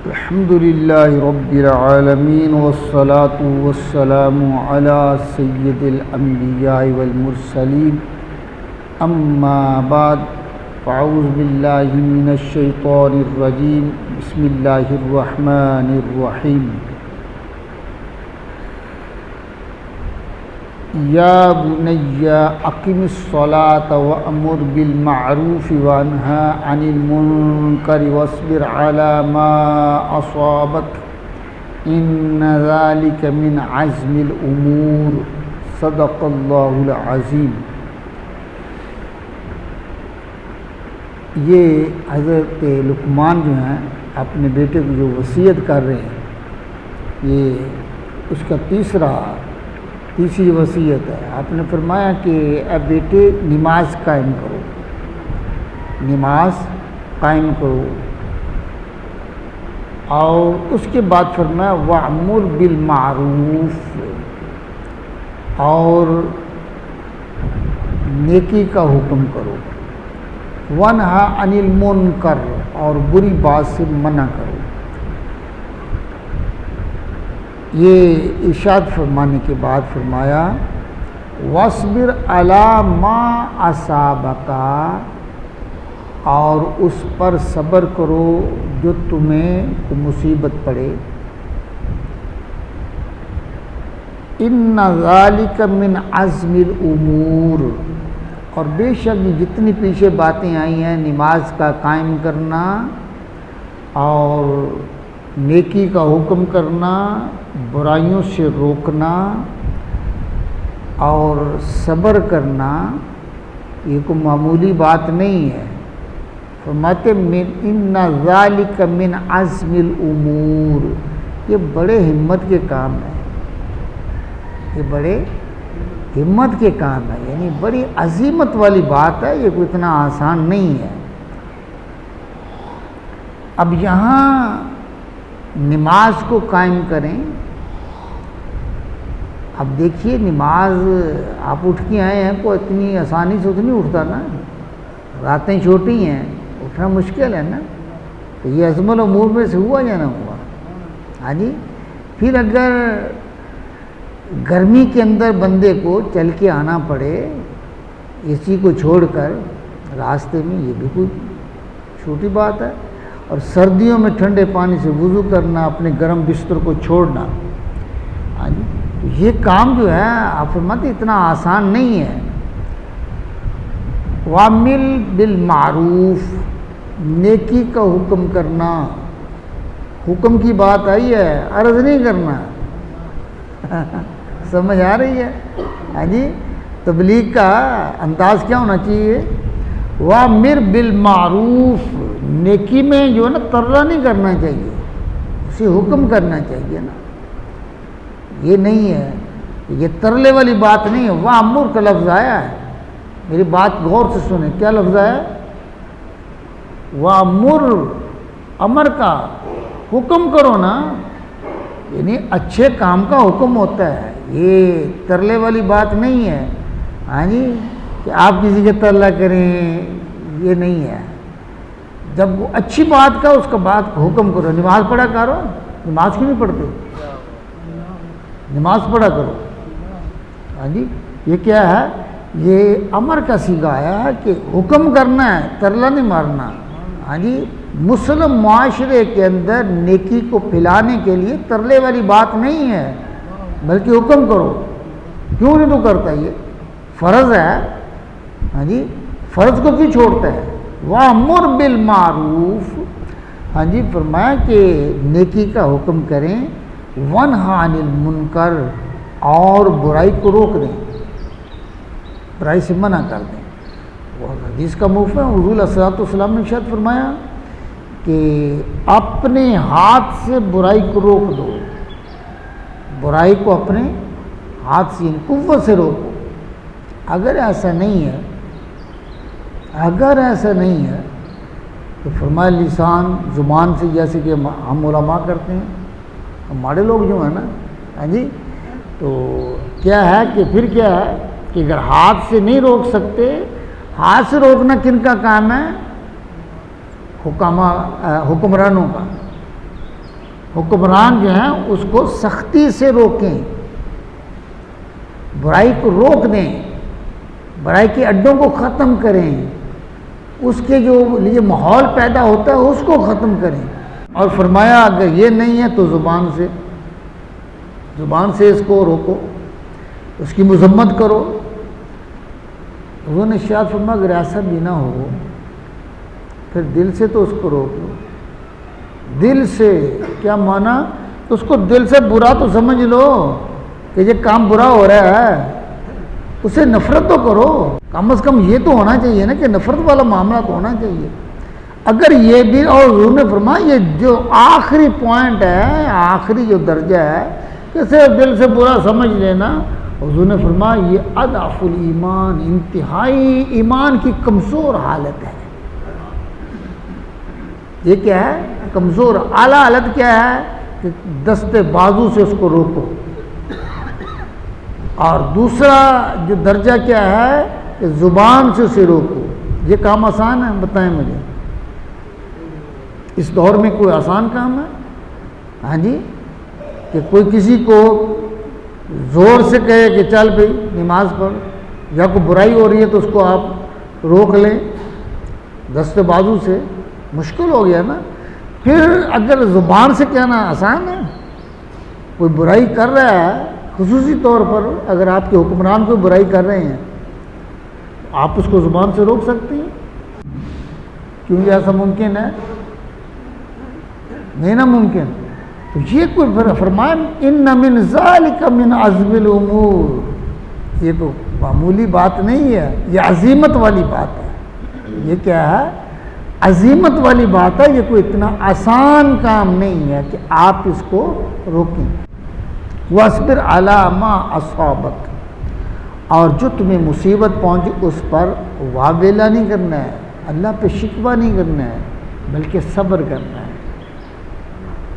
الحمد للہ رب العالمین والصلاة والسلام علی سید الانبیاء والمرسلین اما بعد فاعوذ باللہ من الشیطان الرجیم بسم اللہ الرحمن الرحیم یا بنی اقم الصلاة وامر بالمعروف وانہا عن المنکر واصبر علی ما اصابک ان ذلک من عزم الامور صدق اللہ العظیم۔ یہ حضرت لقمان جو ہیں اپنے بیٹے کو جو وصیت کر رہے ہیں، یہ اس کا تیسری وصیت ہے۔ آپ نے فرمایا کہ اے بیٹے نماز قائم کرو، نماز قائم کرو، اور اس کے بعد فرمایا وَأْمُرْ بِالْمَعْرُوفِ، اور نیکی کا حکم کرو، وَانْهَا عَنِ الْمُنْكَرِ، اور بری بات سے منع کرو۔ یہ ارشاد فرمانے کے بعد فرمایا وَاصْبِرْ عَلَى مَا أَصَابَكَ، اور اس پر صبر کرو جو تمہیں مصیبت پڑے۔ إِنَّ ذَلِكَ مِنْ عَزْمِ الْأُمُورِ، اور بے شک جتنی پیچھے باتیں آئی ہیں، نماز کا قائم کرنا اور نیکی کا حکم کرنا، برائیوں سے روکنا اور صبر کرنا، یہ کوئی معمولی بات نہیں ہے۔ فرماتے ان ذالک من عزم الامور، یہ بڑے ہمت کے کام ہیں، یہ بڑے ہمت کے کام ہے، یعنی بڑی عظمت والی بات ہے، یہ کوئی اتنا آسان نہیں ہے۔ اب یہاں نماز کو قائم کریں۔ اب دیکھیے نماز آپ اٹھ کے آئے ہیں، کوئی اتنی آسانی سے تو نہیں اٹھتا نا، راتیں چھوٹی ہیں، اٹھنا مشکل ہے نا، تو یہ عزم الامور میں سے ہوا یا نہ ہوا؟ ہاں جی۔ پھر اگر گرمی کے اندر بندے کو چل کے آنا پڑے اسی کو چھوڑ کر راستے میں، یہ بھی کوئی چھوٹی بات ہے۔ اور سردیوں میں ٹھنڈے پانی سے وضو کرنا، اپنے گرم بستر کو چھوڑنا، ہاں جی، تو یہ کام جو ہے آپ فرماتے اتنا آسان نہیں ہے۔ وَعْمِلْ بِالْمَعْرُوفِ، نیکی کا حکم کرنا، حکم کی بات آئی ہے، عرض نہیں کرنا۔ سمجھ آ رہی ہے؟ ہاں جی، تبلیغ کا انداز کیا ہونا چاہیے؟ وَأْمِرْ بِالْمَعْرُوفِ، نیکی میں جو ہے نا ترلا نہیں کرنا چاہیے، اسے حکم کرنا چاہیے نا، یہ نہیں ہے، یہ ترلے والی بات نہیں ہے۔ وَأْمُرْ کا لفظ آیا ہے، میری بات غور سے سنیں، کیا لفظ ہے؟ وَأْمُرْ، امر کا، حکم کرو نا، یعنی اچھے کام کا حکم ہوتا ہے، یہ ترلے والی بات نہیں ہے، ہاں جی، کہ آپ کسی کے ترلا کریں، یہ نہیں ہے۔ جب وہ اچھی بات کا اس کا بات حکم کرو، نماز پڑھا کرو، نماز کیوں نہیں پڑھتے؟ نماز پڑھا کرو، ہاں جی، یہ کیا ہے؟ یہ امر کا صیغہ آیا ہے کہ حکم کرنا ہے، ترلا نہیں مارنا، ہاں جی۔ مسلم معاشرے کے اندر نیکی کو پھیلانے کے لیے ترلے والی بات نہیں ہے، بلکہ حکم کرو۔ کیوں نہیں تو کرتا؟ یہ فرض ہے، ہاں جی، فرض کو کیوں چھوڑتا ہے؟ وَأْمُرْ بِالْمَعْرُوفِ، ہاں جی، فرمایا کہ نیکی کا حکم کریں، وَانْهَا عَنِ الْمُنْكَرِ، اور برائی کو روک دیں، برائی سے منع کر دیں۔ وہ حدیث کا مفہوم ہے، حضور صلی اللہ علیہ وسلم نے ارشاد فرمایا کہ اپنے ہاتھ سے برائی کو روک دو، برائی کو اپنے ہاتھ سے، قوت سے روکو۔ اگر ایسا نہیں ہے، اگر ایسا نہیں ہے تو فرمایا لسان، زبان سے، جیسے کہ ہم علماء کرتے ہیں، ہمارے لوگ جو ہیں نا، ہاں جی، تو کیا ہے کہ پھر کیا ہے کہ اگر ہاتھ سے نہیں روک سکتے، ہاتھ سے روکنا کن کا کام ہے؟ حکمرانوں کا، حکمران جو ہیں اس کو سختی سے روکیں، برائی کو روک دیں، برائی کے اڈوں کو ختم کریں، اس کے جو لیے ماحول پیدا ہوتا ہے اس کو ختم کریں۔ اور فرمایا اگر یہ نہیں ہے تو زبان سے اس کو روکو، اس کی مذمت کرو۔ حضور نے ارشاد فرمایا اگر ایسا بھی نہ ہو پھر دل سے تو اس کو روک لو۔ دل سے کیا مانا؟ تو اس کو دل سے برا تو سمجھ لو کہ یہ کام برا ہو رہا ہے، اسے نفرت تو کرو، کم از کم یہ تو ہونا چاہیے نا کہ نفرت والا معاملہ تو ہونا چاہیے۔ اگر یہ بھی، اور حضور نے فرمایا یہ جو آخری پوائنٹ ہے، آخری جو درجہ ہے کہ صرف دل سے برا سمجھ لینا، حضور نے فرمایا یہ اضعف الایمان، انتہائی ایمان کی کمزور حالت ہے۔ یہ کیا ہے؟ کمزور۔ اعلیٰ حالت کیا ہے؟ کہ دستے بازو سے اس کو روکو۔ اور دوسرا جو درجہ کیا ہے کہ زبان سے اسے روکو۔ یہ کام آسان ہے؟ بتائیں مجھے، اس دور میں کوئی آسان کام ہے؟ ہاں جی، کہ کوئی کسی کو زور سے کہے کہ چل بھائی نماز پڑھ، یا کوئی برائی ہو رہی ہے تو اس کو آپ روک لیں دست بازو سے؟ مشکل ہو گیا نا۔ پھر اگر زبان سے کہنا آسان ہے، کوئی برائی کر رہا ہے، خصوصی طور پر اگر آپ کے حکمران کوئی برائی کر رہے ہیں، آپ اس کو زبان سے روک سکتے ہیں؟ کیونکہ ایسا ممکن ہے؟ نہیں نا ممکن۔ تو یہ کوئی فرمایا ان من ذالک من عزم الامور، یہ تو معمولی بات نہیں ہے، یہ عظیمت والی بات ہے۔ یہ کیا ہے؟ عظیمت والی بات ہے۔ یہ کوئی اتنا آسان کام نہیں ہے کہ آپ اس کو روکیں۔ وَاصْبِرْ عَلَىٰ مَا أَصَابَكَ، اور جو تمہیں مصیبت پہنچی اس پر واویلا نہیں کرنا ہے، اللہ پہ شکوہ نہیں کرنا ہے، بلکہ صبر کرنا ہے۔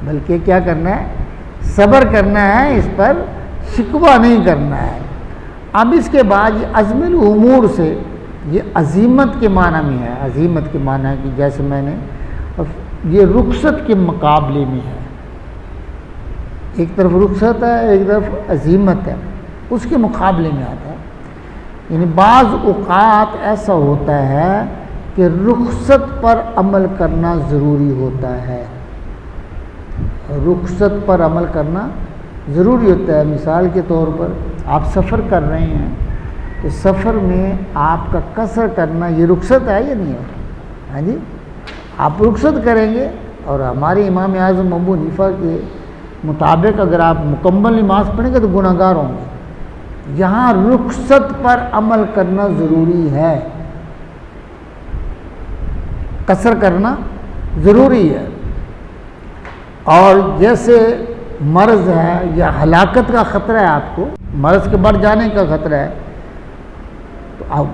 بلکہ کیا کرنا ہے؟ صبر کرنا ہے، اس پر شکوہ نہیں کرنا ہے۔ اب اس کے بعد یہ عزم الامور سے یہ عظیمت کے معنی میں ہے۔ عظیمت کے معنی ہے کہ جیسے میں نے، یہ رخصت کے مقابلے میں ہے، ایک طرف رخصت ہے ایک طرف عظیمت ہے، اس کے مقابلے میں آتا ہے۔ یعنی بعض اوقات ایسا ہوتا ہے کہ رخصت پر عمل کرنا ضروری ہوتا ہے، رخصت پر عمل کرنا ضروری ہوتا ہے۔ مثال کے طور پر آپ سفر کر رہے ہیں تو سفر میں آپ کا قصر کرنا یہ رخصت ہے یا نہیں ہے؟ ہاں جی، آپ رخصت کریں گے، اور ہمارے امام اعظم ابو حنیفہ کے مطابق اگر آپ مکمل نماز پڑھیں گے تو گناہ گار ہوں گے۔ یہاں رخصت پر عمل کرنا ضروری ہے، قصر کرنا ضروری ہے۔ اور جیسے مرض ہے یا ہلاکت کا خطرہ ہے، آپ کو مرض کے بڑھ جانے کا خطرہ ہے، تو آپ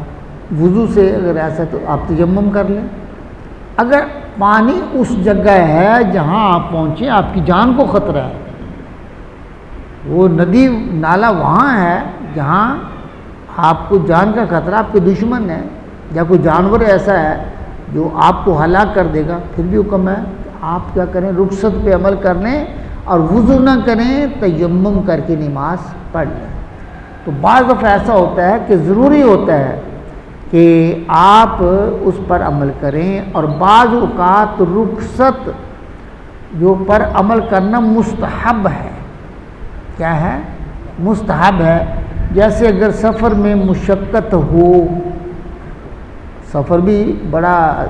وضو سے اگر ایسا تو آپ تیمم کر لیں۔ اگر پانی اس جگہ ہے جہاں آپ پہنچے، آپ کی جان کو خطرہ ہے، وہ ندی نالا وہاں ہے جہاں آپ کو جان کا خطرہ، آپ کے دشمن ہے یا کوئی جانور ایسا ہے جو آپ کو ہلاک کر دے گا، پھر بھی حکم ہے کہ آپ کیا کریں؟ رخصت پہ عمل کر لیں اور وضو نہ کریں، تیمم کر کے نماز پڑھ لیں۔ تو بعض دفعہ ایسا ہوتا ہے کہ ضروری ہوتا ہے کہ آپ اس پر عمل کریں، اور بعض اوقات رخصت جو پر عمل کرنا مستحب ہے۔ کیا ہے؟ مستحب ہے۔ جیسے اگر سفر میں مشقت ہو، سفر بھی بڑا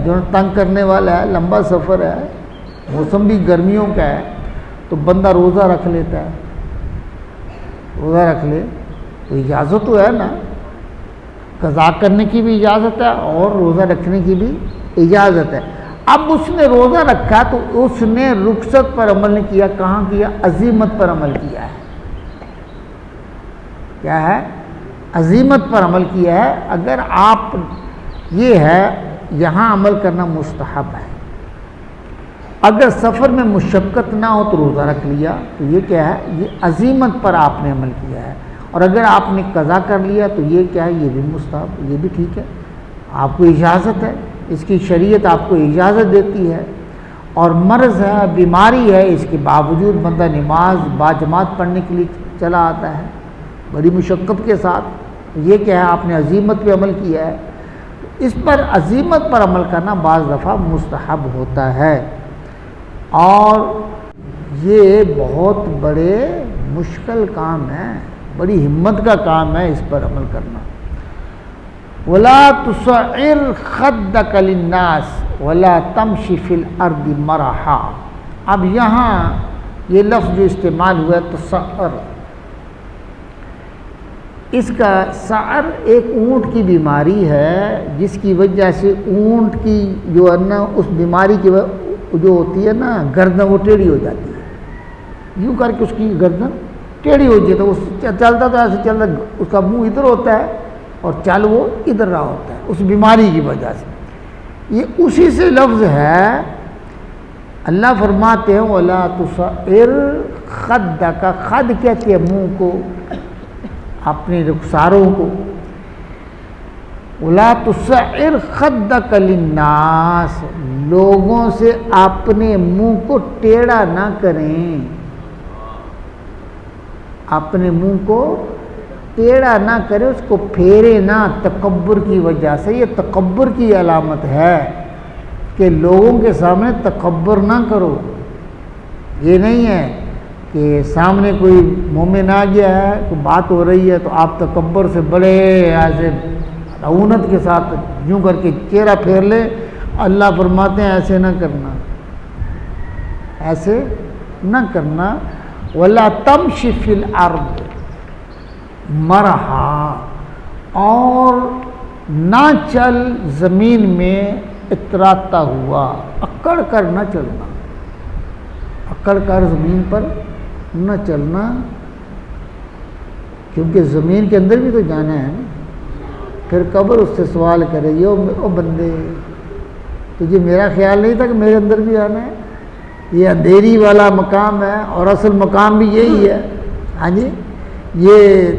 جو تنگ کرنے والا ہے، لمبا سفر ہے، موسم بھی گرمیوں کا ہے، تو بندہ روزہ رکھ لیتا ہے، روزہ رکھ لے تو اجازت تو ہے نا، قضا کرنے کی بھی اجازت ہے اور روزہ رکھنے کی بھی اجازت ہے۔ اب اس نے روزہ رکھا تو اس نے رخصت پر عمل نہیں کیا، کہاں کیا؟ عزیمت پر عمل کیا ہے۔ کیا ہے؟ عزیمت پر عمل کیا ہے۔ اگر آپ یہ ہے یہاں عمل کرنا مستحب ہے، اگر سفر میں مشقت نہ ہو تو روزہ رکھ لیا تو یہ کیا ہے؟ یہ عزیمت پر آپ نے عمل کیا ہے۔ اور اگر آپ نے قضا کر لیا تو یہ کیا ہے؟ یہ بھی مستحب، یہ بھی ٹھیک ہے، آپ کو اجازت ہے، اس کی شریعت آپ کو اجازت دیتی ہے۔ اور مرض ہے، بیماری ہے، اس کے باوجود بندہ نماز باجماعت پڑھنے کے لیے چلا آتا ہے بڑی مشقت کے ساتھ، یہ کیا ہے؟ آپ نے عزیمت پہ عمل کیا ہے۔ اس پر عزیمت پر عمل کرنا بعض دفعہ مستحب ہوتا ہے، اور یہ بہت بڑے مشکل کام ہے، بڑی ہمت کا کام ہے اس پر عمل کرنا۔ وَلَا تُصَعِّرْ خَدَّكَ لِلنَّاسِ وَلَا تَمْشِ فِي الْأَرْضِ مَرَحًا۔ اب یہاں یہ لفظ جو استعمال ہوا ہے تصعر، اس کا سعر ایک اونٹ کی بیماری ہے، جس کی وجہ سے اونٹ کی جو ہے نا اس بیماری کی جو ہوتی ہے نا گردن، وہ ٹیڑھی ہو جاتی ہے، یوں کر کے اس کی گردن ٹیڑھی ہو جاتی ہے، تو اس چلتا تو ایسے چلتا، اس کا منہ ادھر ہوتا ہے اور چل وہ ادھر رہا ہوتا ہے اس بیماری کی وجہ سے۔ یہ اسی سے لفظ ہے، اللہ فرماتے ہیں وَلَا تُصَعِّرْ خَدَّكَ، خد کہتے ہیں منہ کو، اپنے رخساروں کو، وَلَا تُصَعِّرْ خَدَّكَ لِلنَّاسِ، لوگوں سے اپنے منہ کو ٹیڑھا نہ کریں، اپنے منہ کو ٹیڑھا نہ کرے، اس کو پھیرے نہ تکبر کی وجہ سے۔ یہ تکبر کی علامت ہے کہ لوگوں کے سامنے تکبر نہ کرو۔ یہ نہیں ہے کہ سامنے کوئی مومن آ گیا ہے، کوئی بات ہو رہی ہے تو آپ تکبر سے بڑے ایسے رعونت کے ساتھ یوں کر کے چہرہ پھیر لے۔ اللہ فرماتے ہیں ایسے نہ کرنا، ایسے نہ کرنا۔ وَلَا تَمْشِ فِي الْأَرْضِ مرحا، اور نہ چل زمین میں اتراتا ہوا، اکڑ کر نہ چلنا، اکڑ کر زمین پر نہ چلنا، کیونکہ زمین کے اندر بھی تو جانا ہے نا۔ پھر قبر اس سے سوال کرے گی، او بندے تجھے میرا خیال نہیں تھا کہ میرے اندر بھی آنا ہے؟ یہ اندھیری والا مقام ہے، اور اصل مقام بھی یہی ہے۔ ہاں جی، یہ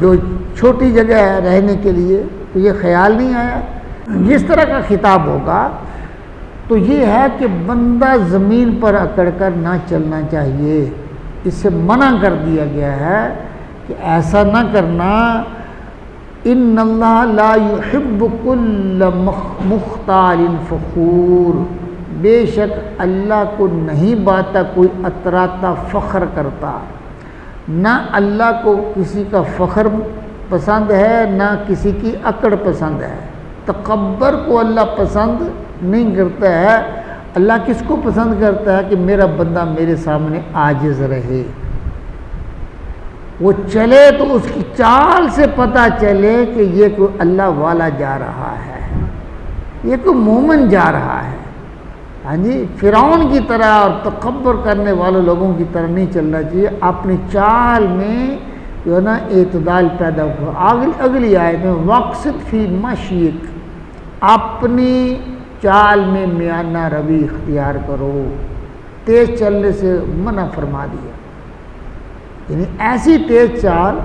جو چھوٹی جگہ ہے رہنے کے لیے، تو یہ خیال نہیں آیا؟ جس طرح کا خطاب ہوگا تو یہ ہے کہ بندہ زمین پر اکڑ کر نہ چلنا چاہیے، اس سے منع کر دیا گیا ہے کہ ایسا نہ کرنا۔ ان اللہ لا يحب كل مختال فخور، بے شک اللہ کو نہیں باتا کوئی اتراتا فخر کرتا، نہ اللہ کو کسی کا فخر پسند ہے، نہ کسی کی اکڑ پسند ہے۔ تکبر کو اللہ پسند نہیں کرتا ہے۔ اللہ کس کو پسند کرتا ہے؟ کہ میرا بندہ میرے سامنے عاجز رہے، وہ چلے تو اس کی چال سے پتہ چلے کہ یہ کوئی اللہ والا جا رہا ہے، یہ کوئی مومن جا رہا ہے۔ ہاں جی، فرعون کی طرح اور تکبر کرنے والے لوگوں کی طرح نہیں چلنا چاہیے، اپنی چال میں جو ہے نا اعتدال پیدا ہوا۔ اگلی آیت میں وَاقْصِدْ فِي مَشْيِكَ، اپنی چال میں میانہ روی اختیار کرو، تیز چلنے سے منع فرما دیا، یعنی ایسی تیز چال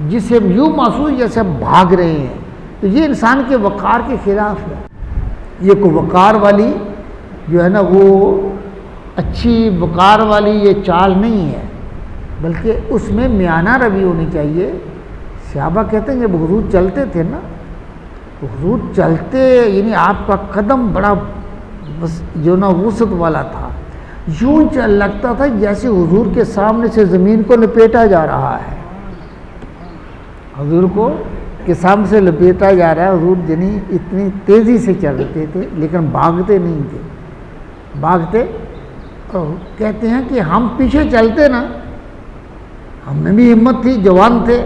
جسے یوں محسوس جیسے بھاگ رہے ہیں، تو یہ انسان کے وقار کے خلاف ہے۔ یہ کوئی وقار والی جو ہے نا وہ اچھی وقار والی یہ چال نہیں ہے، بلکہ اس میں میانہ روی ہونی چاہیے۔ صحابہ کہتے ہیں جب حضور چلتے تھے نا، تو حضور چلتے یعنی آپ کا قدم بڑا جو نا وسعت والا تھا، یوں لگتا تھا جیسے حضور کے سامنے سے زمین کو لپیٹا جا رہا ہے، حضور کو کے سامنے سے لپیٹا جا رہا ہے۔ حضور یعنی اتنی تیزی سے چلتے تھے لیکن بھاگتے نہیں تھے، بھاگتے کہتے ہیں کہ ہم پیچھے چلتے نا، ہم میں بھی ہمت تھی، جوان تھے،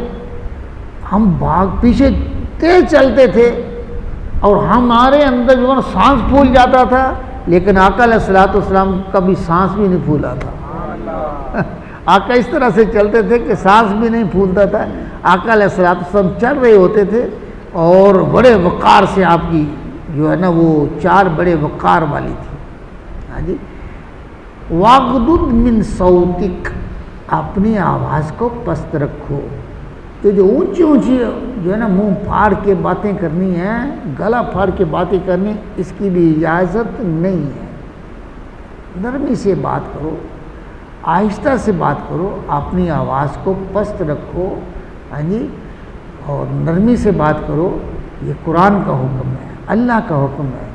ہم پیچھے تیز چلتے تھے اور ہمارے اندر جو ہے سانس پھول جاتا تھا، لیکن آقا علیہ الصلوۃ والسلام کا بھی سانس بھی نہیں پھولا تھا۔ آقا اس طرح سے چلتے تھے کہ سانس بھی نہیں پھولتا تھا۔ آقا علیہ الصلوۃ والسلام چل رہے ہوتے تھے اور بڑے وقار سے آپ کی جو ہے نا وہ چال بڑے وقار والی تھی۔ ہاں جی، واغضض من صوتک، اپنی آواز کو پست رکھو۔ تو جو اونچی اونچی جو ہے نا منہ پھاڑ کے باتیں کرنی ہیں، گلا پھاڑ کے باتیں کرنی، اس کی بھی اجازت نہیں ہے۔ نرمی سے بات کرو، آہستہ سے بات کرو، اپنی آواز کو پست رکھو، ہاں جی، اور نرمی سے بات کرو۔ یہ قرآن کا حکم ہے، اللہ کا حکم ہے۔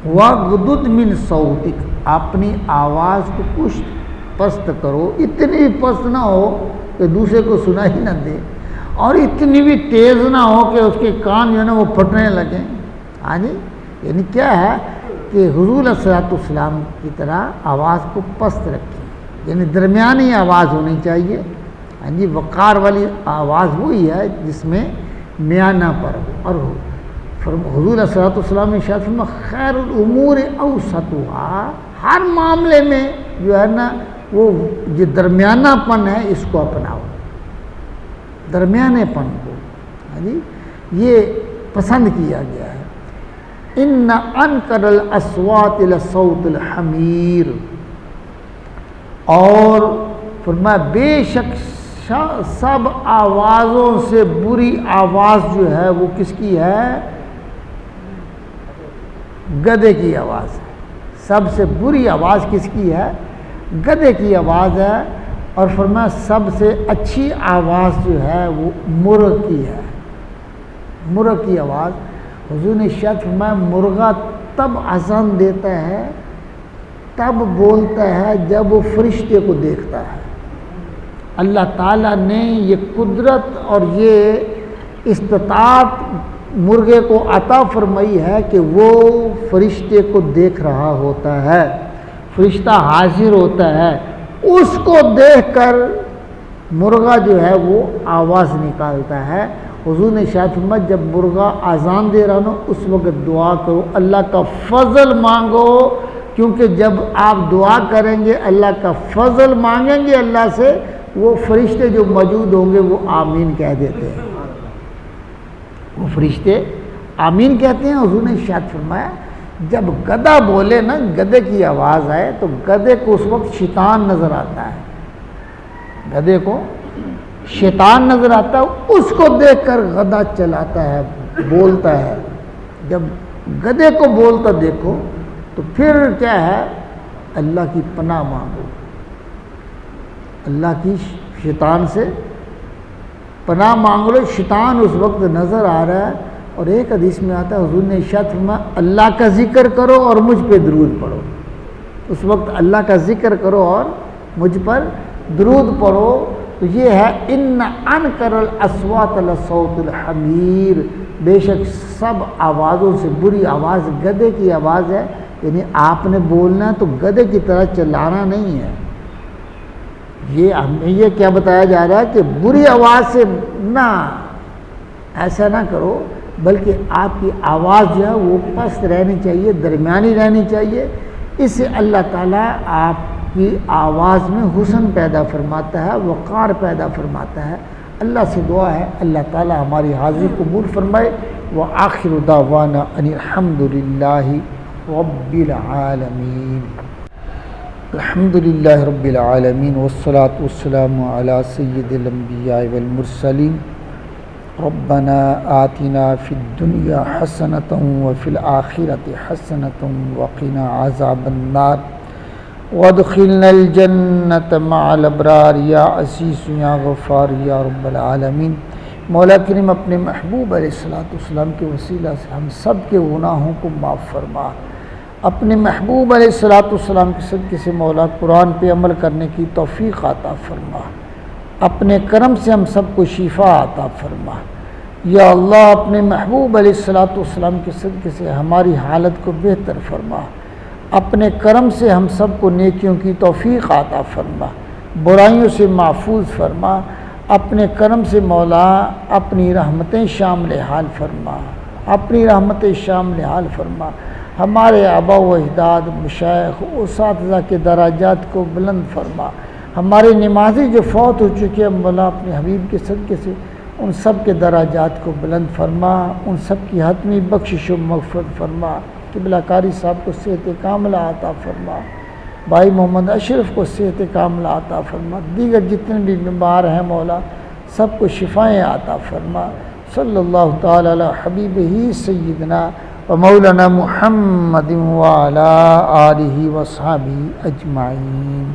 وَغْضُضْ مِنْ صَوْتِكَ، اپنی آواز کو کچھ پست کرو، اتنی پست نہ ہو کہ دوسرے کو سنا ہی نہ دے، اور اتنی بھی تیز نہ ہو کہ اس کے کان جو ہے نا وہ پھٹنے لگیں۔ ہاں جی، یعنی کیا ہے کہ حضور علیہ السلام کی طرح آواز کو پست رکھیں، یعنی درمیانی آواز ہونی چاہیے۔ ہاں جی، وقار والی آواز وہی ہے جس میں میانہ پر ہو، اور حضور علیہ السلام نے ارشاد فرمایا خیر الامور اوسطها، ہر معاملے میں جو ہے نا وہ یہ درمیانہ پن ہے، اس کو اپناؤ، درمیانے پن کو، ہاں جی، یہ پسند کیا گیا ہے۔ ان انکر الاصوات لصوت الحمیر، اور فرمایا بے شک سب آوازوں سے بری آواز جو ہے وہ کس کی ہے؟ گدھے کی آواز ہے۔ سب سے بری آواز کس کی ہے؟ گدھے کی آواز ہے۔ اور فرمایا سب سے اچھی آواز جو ہے وہ مرغ کی ہے، مرغ کی آواز۔ حضور نے ارشاد فرمایا مرغا تب اذان دیتا ہے، تب بولتا ہے جب وہ فرشتے کو دیکھتا ہے۔ اللہ تعالیٰ نے یہ قدرت اور یہ استطاعت مرغے کو عطا فرمائی ہے کہ وہ فرشتے کو دیکھ رہا ہوتا ہے، فرشتہ حاضر ہوتا ہے، اس کو دیکھ کر مرغا جو ہے وہ آواز نکالتا ہے۔ حضور نے ارشاد فرمایا جب مرغا اذان دے رہا نا اس وقت دعا کرو، اللہ کا فضل مانگو، کیونکہ جب آپ دعا کریں گے اللہ کا فضل مانگیں گے اللہ سے، وہ فرشتے جو موجود ہوں گے وہ آمین کہہ دیتے ہیں، وہ فرشتے آمین کہتے ہیں۔ حضور نے ارشاد فرمایا جب گدھا بولے نا، گدھے کی آواز آئے تو گدھے کو اس وقت شیطان نظر آتا ہے، گدھے کو شیطان نظر آتا ہے، اس کو دیکھ کر گدھا چلاتا ہے، بولتا ہے۔ جب گدھے کو بولتا دیکھو تو پھر کیا ہے؟ اللہ کی پناہ مانگو، اللہ کی شیطان سے پناہ مانگ لو، شیطان اس وقت نظر آ رہا ہے۔ اور ایک حدیث میں آتا ہے حضور نے ارشاد فرمایا اللہ کا ذکر کرو اور مجھ پہ درود پڑھو، اس وقت اللہ کا ذکر کرو اور مجھ پر درود پڑھو۔ تو یہ ہے ان انکر الاصوات لصوت الحمیر، بے شک سب آوازوں سے بری آواز گدھے کی آواز ہے، یعنی آپ نے بولنا تو گدھے کی طرح چلانا نہیں ہے۔ یہ ہمیں یہ کیا بتایا جا رہا ہے کہ بری آواز سے نہ، ایسا نہ کرو، بلکہ آپ کی آواز جو ہے وہ پست رہنی چاہیے، درمیانی رہنی چاہیے۔ اس سے اللہ تعالیٰ آپ کی آواز میں حسن پیدا فرماتا ہے، وقار پیدا فرماتا ہے۔ اللہ سے دعا ہے اللہ تعالیٰ ہماری حاضری قبول فرمائے۔ وآخر دعوانا ان الحمد للہ رب العالمین۔ الحمد للہ رب العالمین والصلاة والسلام علی سید الانبیاء والمرسلین۔ ربنا آتنا فی الدنیا حسنۃ وفی الآخرۃ حسنۃ وقنا عذاب النار وادخلنا الجنۃ مع الابرار یا عزیز یا غفار یا رب العالمین۔ مولا کریم اپنے محبوب علیہ السلام کے وسیلہ سے ہم سب کے گناہوں کو معاف فرما، اپنے محبوب علیہ السلام کے صدقے سے مولا قرآن پہ عمل کرنے کی توفیق عطا فرما، اپنے کرم سے ہم سب کو شفا عطا فرما۔ یا اللہ اپنے محبوب علیہ السلام کے صدقے سے ہماری حالت کو بہتر فرما، اپنے کرم سے ہم سب کو نیکیوں کی توفیق عطا فرما، برائیوں سے محفوظ فرما، اپنے کرم سے مولا اپنی رحمتیں شامل حال فرما، اپنی رحمتیں شامل حال فرما۔ ہمارے آبا و اجداد، مشائخ، اساتذہ کے درجات کو بلند فرما، ہمارے نمازی جو فوت ہو چکے ہیں مولا اپنے حبیب کے صدقے سے ان سب کے درجات کو بلند فرما، ان سب کی حتمی بخشش و مغفرت فرما۔ قبلہ کاری صاحب کو صحت کاملہ عطا فرما، بھائی محمد اشرف کو صحت کاملہ عطا فرما، دیگر جتنے بھی بیمار ہیں مولا سب کو شفائیں عطا فرما۔ صلی اللہ تعالی علی حبیبہ سیدنا ومولانا محمد وعلى آلہ وصحبہ اجمعین.